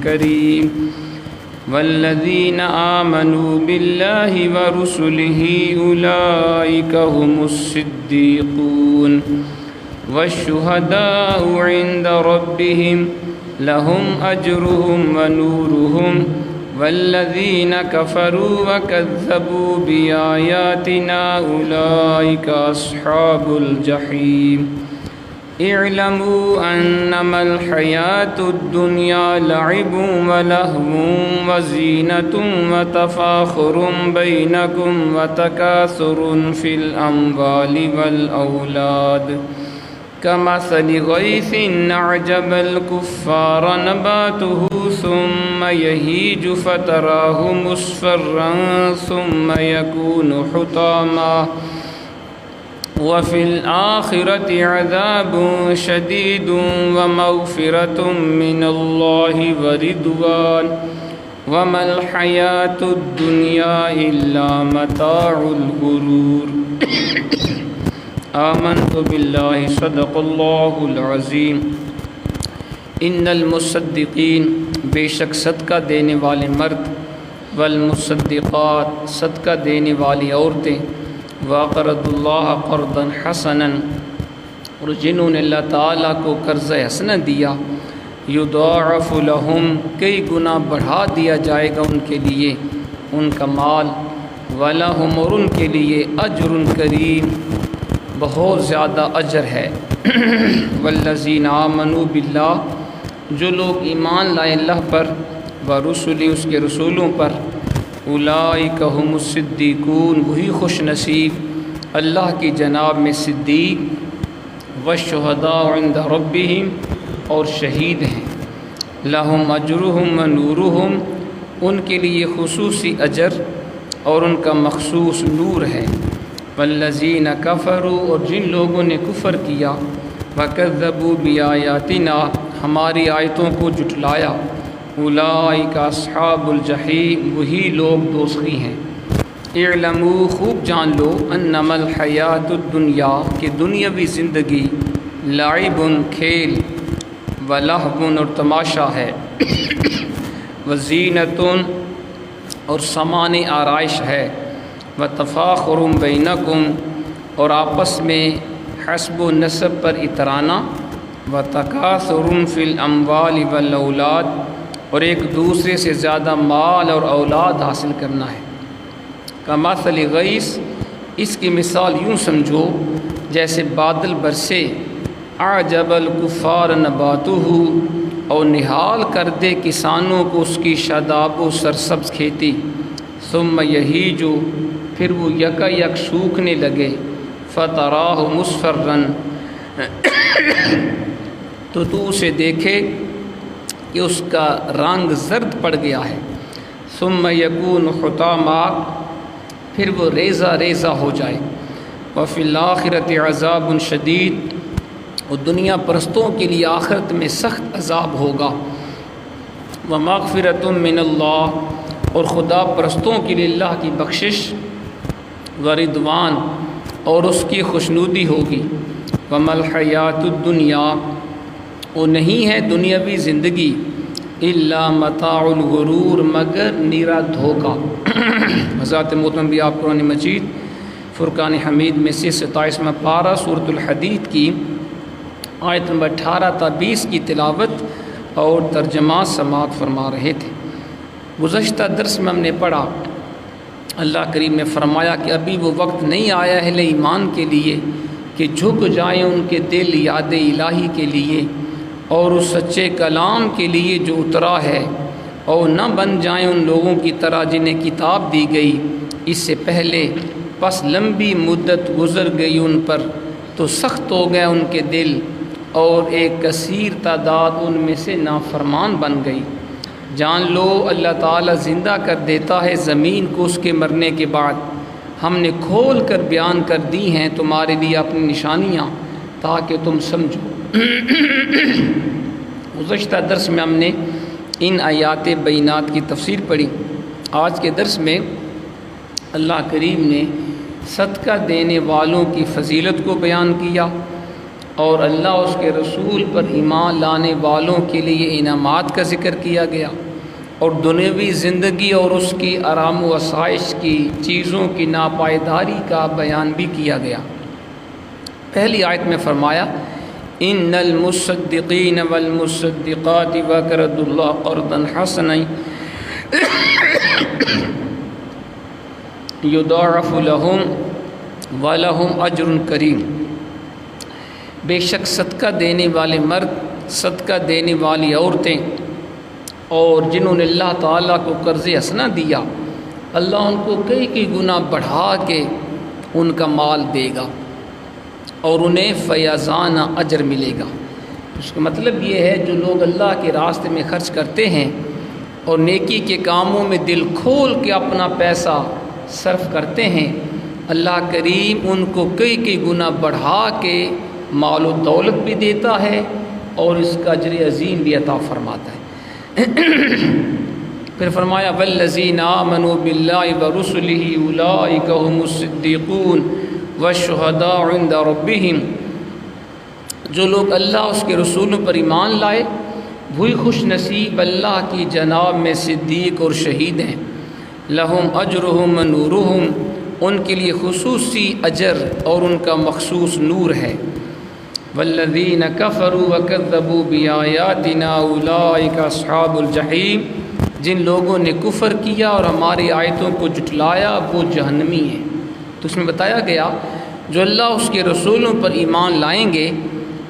کریم والذین آمنوا باللہ ورسلہ اولئک هم الصدیقون والشہداء عند ربهم لهم اجرهم ونورهم والذین کفروا وکذبوا بآیاتنا اولئک اصحاب الجحیم اعلموا انما الحیاة الدنیا لعب ولہو وزینة وتفاخر بینکم وتکاثر فی الاموال والاولاد کمثل غیث اعجب الکفار نباته ثم یہیج فتراہ مصفرا ثم یکون حطاما وفي الآخرة عذاب شديد ومغفرة من الله ورضوان وما الحياة الدنيا إلا متاع الغرور آمنت بالله صدق الله العظيم ان المصدقین بے شک صدقہ دینے والے مرد والمصدقات صدقہ دینے والی عورتیں وَقَرَضُ اللَّهَ قَرْضًا حَسَنًا اور جنہوں نے اللہ تعالیٰ کو قرض حسنہ دیا يُضَاعَفُ لَهُمْ کئی گنا بڑھا دیا جائے گا ان کے لیے ان کا مال وَلَهُمْ اور ان کے لیے اجر کریم بہت زیادہ اجر ہے وَالَّذِينَ آمَنُوا بِاللَّهِ جو لوگ ایمان لائے اللہ پر ورسلہ اس کے رسولوں پر اولئک هم الصدیقون وہی خوش نصیب اللہ کی جناب میں صدیق والشہداء عند ربہم اور شہید ہیں لہم اجرہم ونورہم ان کے لیے خصوصی اجر اور ان کا مخصوص نور ہے والذین کفروا اور جن لوگوں نے کفر کیا وکذبوا بآیاتنا ہماری آیتوں کو جھٹلایا اولئک اصحاب الجحیم وہی لوگ دوزخی ہیں اعلموا خوب جان لو انما الحیات الدنیا کہ دنیاوی زندگی لعب کھیل ولہو اور تماشا ہے وزینۃ اور سامان آرائش ہے وتفاخر بینکم اور آپس میں حسب و نسب پر اترانا وتکاثر فی الاموال والاولاد اور ایک دوسرے سے زیادہ مال اور اولاد حاصل کرنا ہے کمثل غیث اس کی مثال یوں سمجھو جیسے بادل برسے اعجب الکفار نباتہ اور نہال کر دے کسانوں کو اس کی شاداب و سرسبز کھیتی ثم یہیج پھر وہ یکا یک سوکھنے لگے فتراہ مصفرا تو اسے دیکھے کہ اس کا رنگ زرد پڑ گیا ہے ثم یکون حطاما پھر وہ ریزہ ریزہ ہو جائے وفی الآخرۃ عذاب شدید اور دنیا پرستوں کے لیے آخرت میں سخت عذاب ہوگا ومغفرۃ من اللہ اور خدا پرستوں کے لیے اللہ کی بخشش ورضوان اور اس کی خوشنودی ہوگی وما الحیات الدنیا وہ نہیں ہے دنیاوی زندگی الا متاع الغرور مگر نیرا دھوکا حضرات محترم بھی آپ قرآن مجید فرقان حمید میں سے 27واں پارہ سورۃ الحدید کی آیت نمبر 18 تا 20 کی تلاوت اور ترجمہ سماعت فرما رہے تھے گزشتہ درس میں ہم نے پڑھا اللہ کریم نے فرمایا کہ ابھی وہ وقت نہیں آیا اہل ایمان کے لیے کہ جھک جائیں ان کے دل یاد الہی کے لیے اور اس سچے کلام کے لیے جو اترا ہے اور نہ بن جائیں ان لوگوں کی طرح جنہیں کتاب دی گئی اس سے پہلے پس لمبی مدت گزر گئی ان پر تو سخت ہو گئے ان کے دل اور ایک کثیر تعداد ان میں سے نافرمان بن گئی جان لو اللہ تعالیٰ زندہ کر دیتا ہے زمین کو اس کے مرنے کے بعد ہم نے کھول کر بیان کر دی ہیں تمہارے لیے اپنی نشانیاں تاکہ تم سمجھو گزشتہ درس میں ہم نے ان آیات بینات کی تفسیر پڑھی آج کے درس میں اللہ کریم نے صدقہ دینے والوں کی فضیلت کو بیان کیا اور اللہ اس کے رسول پر ایمان لانے والوں کے لیے انعامات کا ذکر کیا گیا، اور دنیاوی زندگی اور اس کی آرام و آسائش کی چیزوں کی ناپائیداری کا بیان بھی کیا گیا۔ پہلی آیت میں فرمایا ان المصدقین والمصدقات وقرضوا اللہ قرضا حسنا یضاعف لهم ولهم اجر کریم، بے شک صدقہ دینے والے مرد، صدقہ دینے والی عورتیں، اور جنہوں نے اللہ تعالیٰ کو قرض حسنہ دیا، اللہ ان کو کئی کئی گنا بڑھا کے ان کا مال دے گا اور انہیں فیضانہ اجر ملے گا۔ اس کا مطلب یہ ہے جو لوگ اللہ کے راستے میں خرچ کرتے ہیں اور نیکی کے کاموں میں دل کھول کے اپنا پیسہ صرف کرتے ہیں، اللہ کریم ان کو کئی کئی گنا بڑھا کے مال و دولت بھی دیتا ہے اور اس کا اجر عظیم بھی عطا فرماتا ہے۔ پھر فرمایا والذین آمنوا باللہ ورسلہ اولئک هم الصدیقون والشہداء عند ربہم، جو لوگ اللہ اس کے رسولوں پر ایمان لائے وہی خوش نصیب اللہ کی جناب میں صدیق اور شہید ہیں، لہم اجرہم ونورہم، ان کے لیے خصوصی اجر اور ان کا مخصوص نور ہے، والذین کفروا وکذبوا بآیاتنا اولئک اصحاب الجحیم، جن لوگوں نے کفر کیا اور ہماری آیتوں کو جھٹلایا وہ جہنمی ہیں۔ تو اس میں بتایا گیا جو اللہ اس کے رسولوں پر ایمان لائیں گے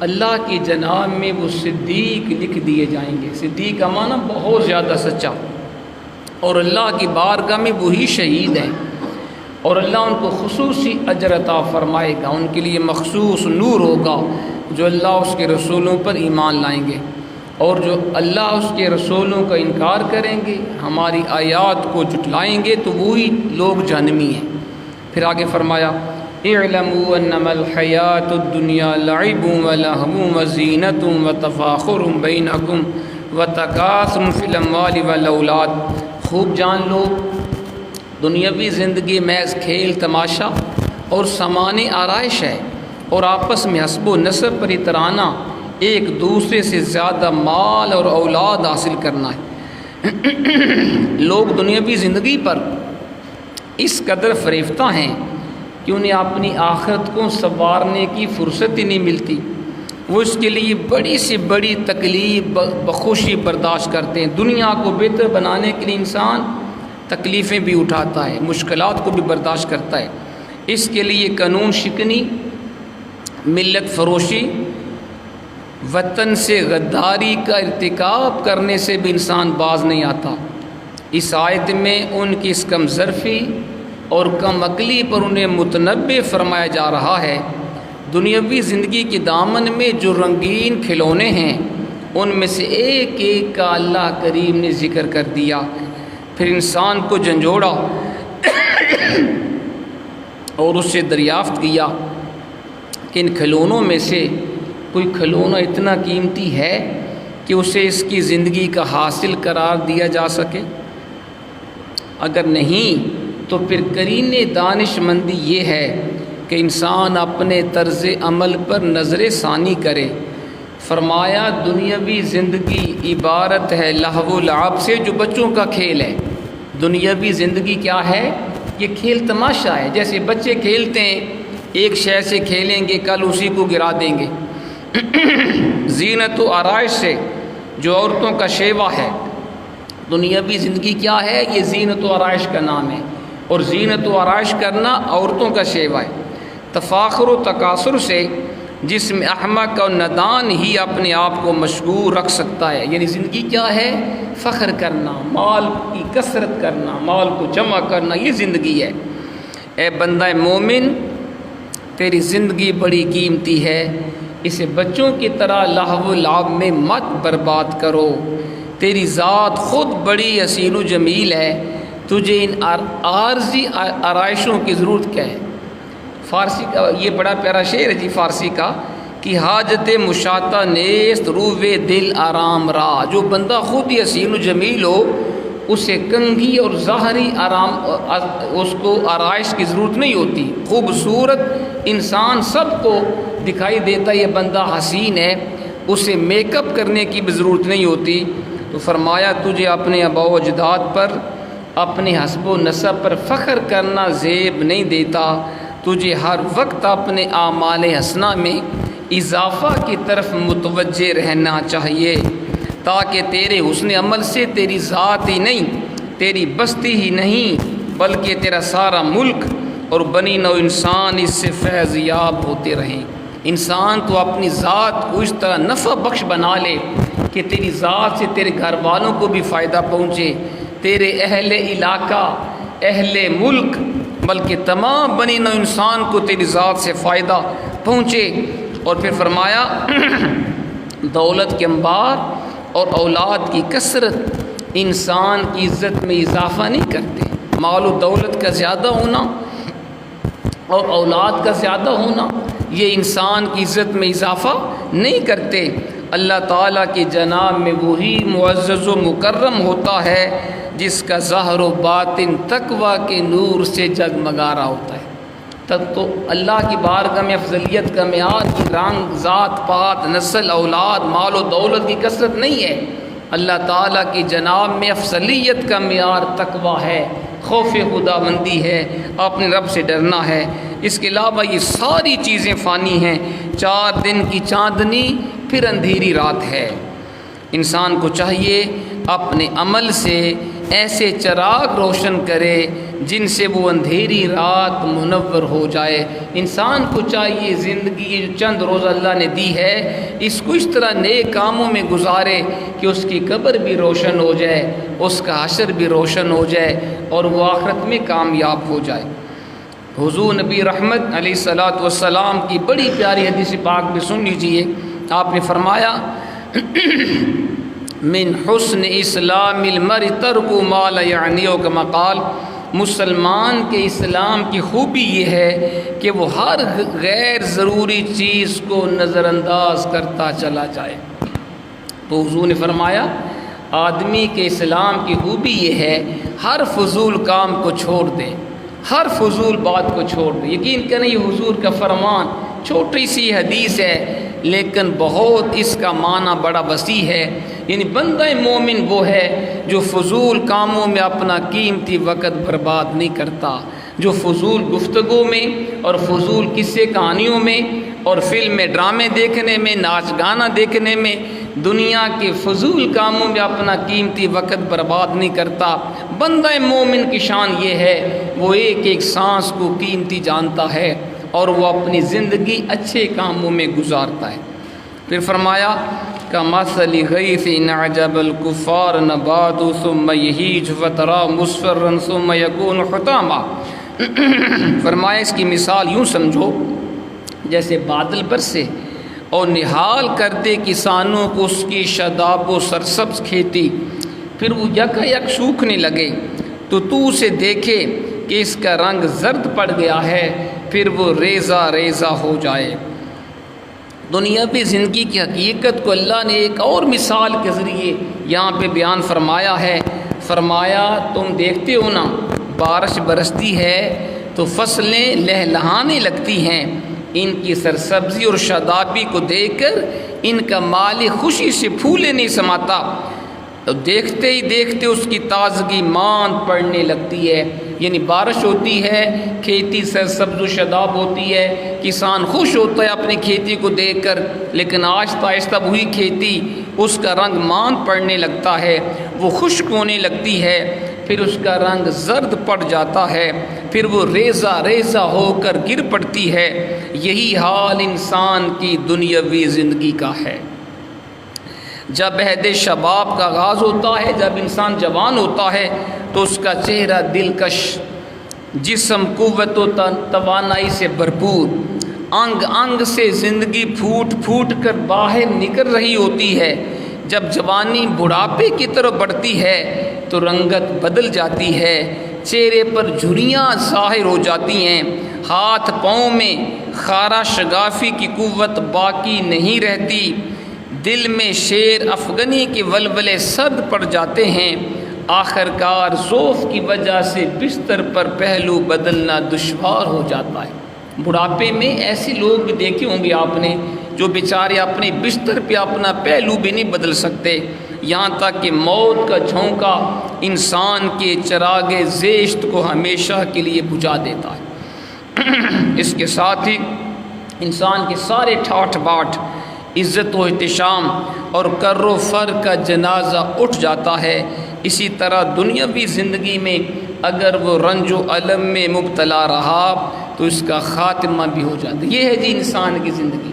اللہ کی جناب میں وہ صدیق لکھ دیے جائیں گے۔ صدیق کا معنی بہت زیادہ سچا، اور اللہ کی بارگاہ میں وہی شہید ہیں، اور اللہ ان کو خصوصی اجر عطا فرمائے گا، ان کے لیے مخصوص نور ہوگا جو اللہ اس کے رسولوں پر ایمان لائیں گے، اور جو اللہ اس کے رسولوں کا انکار کریں گے، ہماری آیات کو جھٹلائیں گے، تو وہی لوگ جہنمی ہیں۔ پھر آگے فرمایا اعلموا انما الحیات الدنیا لعب ولہو وزینۃ وتفاخر بینکم وتکاثر فی الاموال والاولاد، خوب جان لو دنیاوی زندگی محض کھیل تماشا اور سامان آرائش ہے، اور آپس میں حسب و نسب پر اترانا، ایک دوسرے سے زیادہ مال اور اولاد حاصل کرنا ہے۔ لوگ دنیاوی زندگی پر اس قدر فریفتہ ہیں کہ انہیں اپنی آخرت کو سنوارنے کی فرصت ہی نہیں ملتی، وہ اس کے لیے بڑی سے بڑی تکلیف بخوشی برداشت کرتے ہیں۔ دنیا کو بہتر بنانے کے لیے انسان تکلیفیں بھی اٹھاتا ہے، مشکلات کو بھی برداشت کرتا ہے، اس کے لیے قانون شکنی، ملت فروشی، وطن سے غداری کا ارتکاب کرنے سے بھی انسان باز نہیں آتا۔ اس آیت میں ان کی اس کم ظرفی اور کم عقلی پر انہیں متنبہ فرمایا جا رہا ہے۔ دنیاوی زندگی کے دامن میں جو رنگین کھلونے ہیں ان میں سے ایک ایک کا اللہ کریم نے ذکر کر دیا، پھر انسان کو جھنجھوڑا اور اس سے دریافت کیا کہ ان کھلونوں میں سے کوئی کھلونا اتنا قیمتی ہے کہ اسے اس کی زندگی کا حاصل قرار دیا جا سکے؟ اگر نہیں تو پھر قرین دانش مندی یہ ہے کہ انسان اپنے طرز عمل پر نظر ثانی کرے۔ فرمایا دنیاوی زندگی عبارت ہے لہو و لعب سے، جو بچوں کا کھیل ہے۔ دنیاوی زندگی کیا ہے؟ یہ کھیل تماشا ہے، جیسے بچے کھیلتے ہیں، ایک شے سے کھیلیں گے کل اسی کو گرا دیں گے۔ زینت و آرائش سے، جو عورتوں کا شیوا ہے۔ دنیاوی زندگی کیا ہے؟ یہ زینت و آرائش کا نام ہے، اور زینت و آرائش کرنا عورتوں کا شیوا ہے۔ تفاخر و تکاثر سے، جس میں احمق اور نادان ہی اپنے آپ کو مشغول رکھ سکتا ہے۔ یعنی زندگی کیا ہے؟ فخر کرنا، مال کی کثرت کرنا، مال کو جمع کرنا، یہ زندگی ہے۔ اے بندہ مومن، تیری زندگی بڑی قیمتی ہے، اسے بچوں کی طرح لہو و لعب میں مت برباد کرو۔ تیری ذات خود بڑی حسین و جمیل ہے، تجھے ان عارضی آرائشوں کی ضرورت کیا ہے؟ فارسی کا یہ بڑا پیارا شعر ہے جی فارسی کا، کہ حاجت مشاطہ نیست روے دل آرام را۔ جو بندہ خود ہی حسین و جمیل ہو اسے کنگھی اور ظاہری آرام اس کو آرائش کی ضرورت نہیں ہوتی۔ خوبصورت انسان سب کو دکھائی دیتا ہے یہ بندہ حسین ہے، اسے میک اپ کرنے کی بھی ضرورت نہیں ہوتی، تو فرمایا تجھے اپنے آباء و اجداد پر، اپنے حسب و نسب پر فخر کرنا زیب نہیں دیتا، تجھے ہر وقت اپنے اعمال حسنہ میں اضافہ کی طرف متوجہ رہنا چاہیے، تاکہ تیرے حسن عمل سے تیری ذات ہی نہیں، تیری بستی ہی نہیں، بلکہ تیرا سارا ملک اور بنی نوع انسان اس سے فیض یاب ہوتے رہیں۔ انسان تو اپنی ذات کو اس طرح نفع بخش بنا لے کہ تیری ذات سے تیرے گھر والوں کو بھی فائدہ پہنچے، تیرے اہل علاقہ، اہل ملک، بلکہ تمام بنی نوع انسان کو تیری ذات سے فائدہ پہنچے۔ اور پھر فرمایا دولت کے انبار اور اولاد کی کثرت انسان کی عزت میں اضافہ نہیں کرتے، مال و دولت کا زیادہ ہونا اور اولاد کا زیادہ ہونا یہ انسان کی عزت میں اضافہ نہیں کرتے۔ اللہ تعالیٰ کی جناب میں وہی معزز و مکرم ہوتا ہے جس کا ظاہر و باطن تقویٰ کے نور سے جگمگا رہا ہوتا ہے۔ تب تو اللہ کی بارگاہ میں افضلیت کا معیار کی رنگ، ذات پات، نسل، اولاد، مال و دولت کی کثرت نہیں ہے، اللہ تعالیٰ کی جناب میں افضلیت کا معیار تقویٰ ہے، خوف خدا بندی ہے، اپنے رب سے ڈرنا ہے۔ اس کے علاوہ یہ ساری چیزیں فانی ہیں، 4 دن کی چاندنی پھر اندھیری رات ہے۔ انسان کو چاہیے اپنے عمل سے ایسے چراغ روشن کرے جن سے وہ اندھیری رات منور ہو جائے۔ انسان کو چاہیے زندگی جو چند روز اللہ نے دی ہے اس کو اس طرح نیک کاموں میں گزارے کہ اس کی قبر بھی روشن ہو جائے، اس کا حشر بھی روشن ہو جائے اور وہ آخرت میں کامیاب ہو جائے۔ حضور نبی رحمت علیہ الصلوۃ والسلام کی بڑی پیاری حدیث پاک بھی سن لیجئے۔ آپ نے فرمایا من حسن اسلام المرء ترک ما لا یعنیہ، کما قال، مسلمان کے اسلام کی خوبی یہ ہے کہ وہ ہر غیر ضروری چیز کو نظر انداز کرتا چلا جائے۔ تو حضور نے فرمایا آدمی کے اسلام کی خوبی یہ ہے ہر فضول کام کو چھوڑ دے، ہر فضول بات کو چھوڑ دے۔ یقین کریں یہ حضور کا فرمان، چھوٹی سی حدیث ہے لیکن بہت اس کا معنی بڑا وسیع ہے۔ یعنی بندہ مومن وہ ہے جو فضول کاموں میں اپنا قیمتی وقت برباد نہیں کرتا، جو فضول گفتگو میں اور فضول قصے کہانیوں میں اور فلمیں ڈرامے دیکھنے میں، ناچ گانا دیکھنے میں، دنیا کے فضول کاموں میں اپنا قیمتی وقت برباد نہیں کرتا۔ بندہ مومن کی شان یہ ہے وہ ایک ایک سانس کو قیمتی جانتا ہے اور وہ اپنی زندگی اچھے کاموں میں گزارتا ہے۔ پھر فرمایا کمثل غیث اعجب الکفار نباتہ ثم یہیج فتراه مصفرا ثم یکون حطاما۔ فرمایا اس کی مثال یوں سمجھو جیسے بادل برسے اور نہال کرتے کسانوں کو اس کی شاداب و سرسبز کھیتی، پھر وہ یک سوکھنے لگے تو اسے دیکھے کہ اس کا رنگ زرد پڑ گیا ہے، پھر وہ ریزہ ریزہ ہو جائے۔ دنیاوی زندگی کی حقیقت کو اللہ نے ایک اور مثال کے ذریعے یہاں پہ بیان فرمایا ہے۔ فرمایا تم دیکھتے ہو نا بارش برستی ہے تو فصلیں لہلہانے لگتی ہیں، ان کی سرسبزی اور شادابی کو دیکھ کر ان کا مال خوشی سے پھولے نہیں سماتا، دیکھتے ہی دیکھتے اس کی تازگی ماند پڑنے لگتی ہے۔ یعنی بارش ہوتی ہے، کھیتی سرسبز و شاداب ہوتی ہے، کسان خوش ہوتا ہے اپنی کھیتی کو دیکھ کر، لیکن آہستہ آہستہ وہی کھیتی اس کا رنگ ماند پڑنے لگتا ہے، وہ خشک ہونے لگتی ہے، پھر اس کا رنگ زرد پڑ جاتا ہے، پھر وہ ریزہ ریزہ ہو کر گر پڑتی ہے۔ یہی حال انسان کی دنیاوی زندگی کا ہے۔ جب عہد شباب کا آغاز ہوتا ہے، جب انسان جوان ہوتا ہے تو اس کا چہرہ دلکش، جسم قوت و توانائی سے بھرپور، انگ انگ سے زندگی پھوٹ پھوٹ کر باہر نکل رہی ہوتی ہے۔ جب جوانی بڑھاپے کی طرف بڑھتی ہے تو رنگت بدل جاتی ہے، چہرے پر جھریاں ظاہر ہو جاتی ہیں، ہاتھ پاؤں میں خارا شگافی کی قوت باقی نہیں رہتی، دل میں شیر افغنی کے ولولے سرد پڑ جاتے ہیں، آخر کار ضعف کی وجہ سے بستر پر پہلو بدلنا دشوار ہو جاتا ہے۔ بڑھاپے میں ایسے لوگ بھی دیکھے ہوں گے آپ نے جو بیچارے اپنے بستر پہ اپنا پہلو بھی نہیں بدل سکتے، یہاں تک کہ موت کا جھونکا انسان کے چراغ زیشت کو ہمیشہ کے لیے بجھا دیتا ہے۔ اس کے ساتھ ہی انسان کے سارے ٹھاٹھ باٹھ، عزت و احتشام اور کر و فر کا جنازہ اٹھ جاتا ہے۔ اسی طرح دنیاوی زندگی میں اگر وہ رنج و الم میں مبتلا رہا تو اس کا خاتمہ بھی ہو جاتا ہے۔ یہ ہے جی انسان کی زندگی،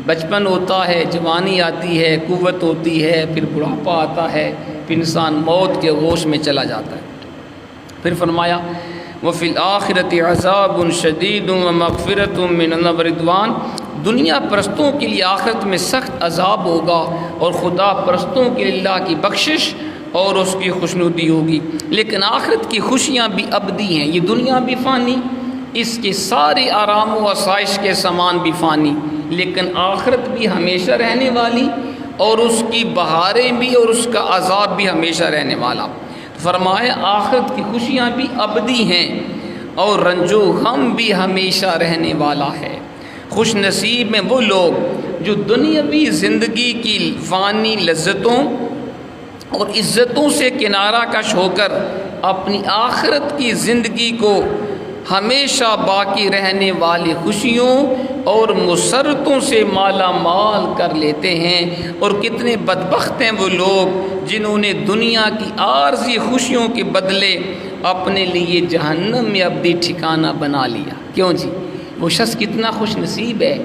بچپن ہوتا ہے، جوانی آتی ہے، قوت ہوتی ہے، پھر بڑھاپا آتا ہے، پھر انسان موت کے گوش میں چلا جاتا ہے۔ پھر فرمایا وَفِي الْآخِرَةِ عَذَابٌ شَدِيدٌ وَمَغْفِرَةٌ مِّنَ اللَّهِ وَرِضْوَانٌ، دنیا پرستوں کے لیے آخرت میں سخت عذاب ہوگا اور خدا پرستوں کے لیے اللہ کی بخشش اور اس کی خوشنودی ہوگی۔ لیکن آخرت کی خوشیاں بھی ابدی ہیں، یہ دنیا بھی فانی، اس کے سارے آرام و آسائش کے سامان بھی فانی، لیکن آخرت بھی ہمیشہ رہنے والی اور اس کی بہاریں بھی اور اس کا عذاب بھی ہمیشہ رہنے والا۔ فرمایا آخرت کی خوشیاں بھی ابدی ہیں اور رنج و غم بھی ہمیشہ رہنے والا ہے۔ خوش نصیب میں وہ لوگ جو دنیاوی زندگی کی فانی لذتوں اور عزتوں سے کنارہ کش ہو کر اپنی آخرت کی زندگی کو ہمیشہ باقی رہنے والی خوشیوں اور مسرتوں سے مالا مال کر لیتے ہیں۔ اور کتنے بدبخت ہیں وہ لوگ جنہوں نے دنیا کی عارضی خوشیوں کے بدلے اپنے لیے جہنم میں ابدی ٹھکانہ بنا لیا۔ کیوں جی؟ وہ شخص کتنا خوش نصیب ہے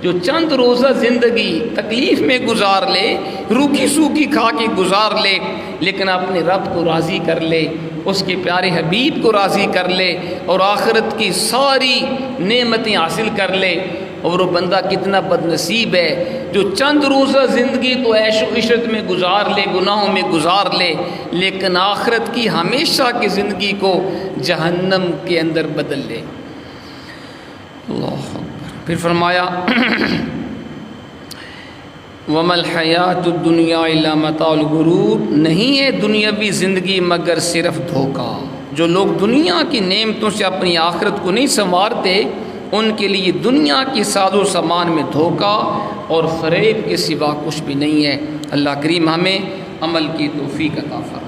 جو چند روزہ زندگی تکلیف میں گزار لے، روکھی سوکھی کھا کے گزار لے، لیکن اپنے رب کو راضی کر لے، اس کے پیارے حبیب کو راضی کر لے اور آخرت کی ساری نعمتیں حاصل کر لے۔ اور وہ بندہ کتنا بد نصیب ہے جو چند روزہ زندگی تو عیش و عشرت میں گزار لے، گناہوں میں گزار لے، لیکن آخرت کی ہمیشہ کی زندگی کو جہنم کے اندر بدل لے۔ اللہ اکبر۔ پھر فرمایا وَمَا الْحَيَاةُ الدُّنْيَا إِلَّا مَتَاعُ الْغُرُورِ، نہیں ہے دنیاوی زندگی مگر صرف دھوکہ۔ جو لوگ دنیا کی نعمتوں سے اپنی آخرت کو نہیں سنوارتے ان کے لیے دنیا کی ساز و سامان میں دھوکہ اور فریب کے سوا کچھ بھی نہیں ہے۔ اللہ کریم ہمیں عمل کی توفیق عطا فرمائے۔